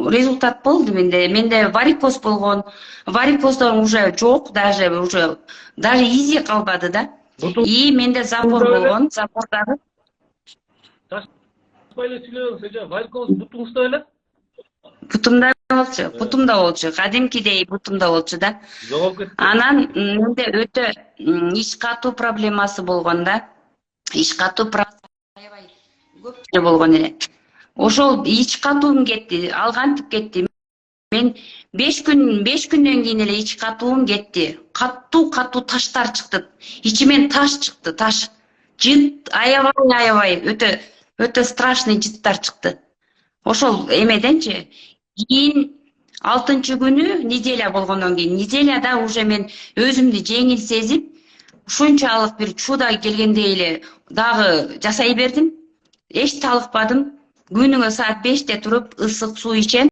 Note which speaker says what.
Speaker 1: результат болду менде. Менде варикоз болгон. Варикоздор уже жок, даже изи калбады да. И менде запор болгон. Запордагы
Speaker 2: Ташпай эле сүйлөбөңүз эже. Варикоз бутуңузда эле?
Speaker 1: бутумда болчу. Кадимкидей бутумда болчу да.
Speaker 2: Жоголуп кетти.
Speaker 1: Анан менде өтө ич катуу проблемасы болгон да. Ич катуу аябай көп болгон эле. Ошол ич катуум кетти, ал кантип кетти? Мен 5 күндөн кийин эле ич катуум кетти. Катуу таштар чыкты. Ичимен таш чыкты, таш. Жыт аябай өтө страшный жыттар чыкты. Ошол эмеденчи кийин 6-күнү неделя болгондон кийин, неделяда уже мен өзүмдү жеңил сезип, ушунчалык бир чудо келгендей эле дагы жасай бердим. Эч талыкпадым. Күнүгө саат 5-те туруп ысык суу ичем.